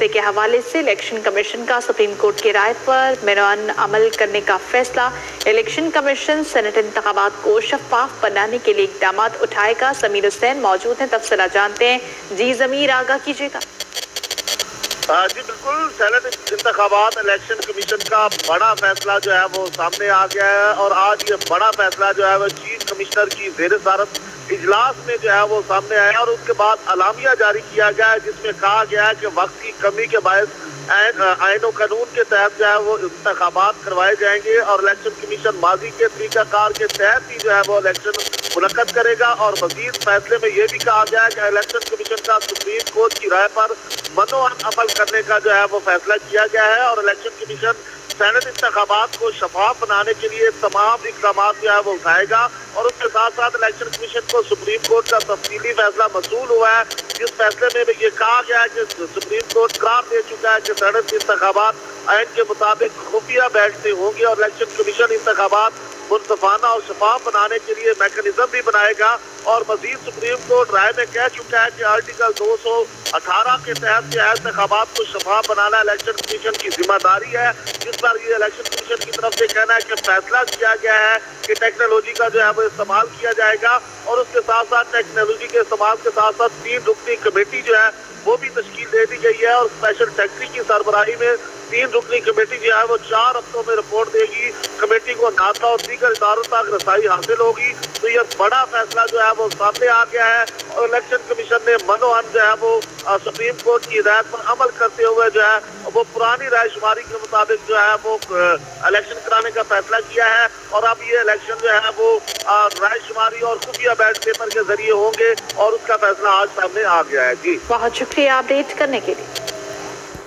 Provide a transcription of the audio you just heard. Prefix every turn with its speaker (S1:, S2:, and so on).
S1: فیصلے کے حوالے سے الیکشن کمیشن کا سپریم کورٹ کی رائے پر منوعن عمل کرنے کا فیصلہ۔ الیکشن کمیشن سینٹ انتخابات کو شفاف بنانے کے لیے اقدامات اٹھائے گا۔ ضمیر حسین موجود ہیں، تفصیلات جانتے ہیں۔ جی ضمیر، آگاہ کیجیے گا۔
S2: جی بالکل، سینٹ انتخابات الیکشن کمیشن کا بڑا فیصلہ جو ہے وہ سامنے آ گیا ہے، اور آج یہ بڑا فیصلہ جو ہے وہ چیف کمشنر کی زیر صدارت اجلاس میں جو ہے وہ سامنے آیا، اور اس کے بعد اعلامیہ جاری کیا گیا ہے جس میں کہا گیا ہے کہ وقت کی کمی کے باعث آئین و قانون کے تحت جو ہے وہ انتخابات کروائے جائیں گے، اور الیکشن کمیشن ماضی کے طریقہ کار کے تحت ہی جو ہے وہ الیکشن منعقد کرے گا۔ اور مزید فیصلے میں یہ بھی کہا گیا ہے کہ الیکشن کمیشن کا سپریم کورٹ کی رائے پر منوعن عمل کرنے کا جو ہے وہ فیصلہ کیا گیا ہے، اور الیکشن کمیشن سینٹ انتخابات کو شفاف بنانے کے لیے تمام اقدامات جو ہے وہ اٹھائے گا، اور اس کے ساتھ ساتھ الیکشن کمیشن کو سپریم کورٹ کا تفصیلی فیصلہ موصول ہوا ہے، جس فیصلے میں بھی یہ کہا گیا ہے کہ سپریم کورٹ قرار دے چکا ہے کہ سینٹ انتخابات آئین کے مطابق خفیہ بیلٹ سے ہوں گے، اور الیکشن کمیشن انتخابات منصفانہ اور شفاف بنانے کے لیے میکنزم بھی بنائے گا۔ اور مزید سپریم کورٹ رائے میں کہہ چکا ہے کہ آرٹیکل 218 کے تحت یہ انتخابات کو شفاف بنانا الیکشن کمیشن کی ذمہ داری ہے، جس پر یہ الیکشن کمیشن کی طرف سے کہنا ہے کہ فیصلہ کیا گیا ہے کہ ٹیکنالوجی کا جو ہے وہ استعمال کیا جائے گا، اور اس کے ساتھ ساتھ ٹیکنالوجی کے استعمال کے ساتھ ساتھ 3 رکنی کمیٹی جو ہے وہ بھی تشکیل دے دی گئی ہے، اور اسپیشل سیکرٹری کی سربراہی میں 3 رکنی کمیٹی جو ہے وہ 4 ہفتوں میں رپورٹ دے گی۔ کمیٹی کو ناطا اور دیگر اداروں تک رسائی حاصل ہوگی۔ تو یہ بڑا فیصلہ جو ہے وہ سامنے آ گیا ہے، اور الیکشن کمیشن نے منوعن جو ہے وہ سپریم کورٹ کی ہدایت پر عمل کرتے ہوئے جو ہے وہ پرانی رائے شماری کے مطابق جو ہے وہ الیکشن کرانے کا فیصلہ کیا ہے، اور اب یہ الیکشن جو ہے وہ رائے شماری اور خفیہ بیلٹ پیپر کے ذریعے ہوں گے، اور اس کا فیصلہ آج سامنے آ گیا ہے۔ جی
S1: بہت شکریہ اپڈیٹ کرنے کے لیے۔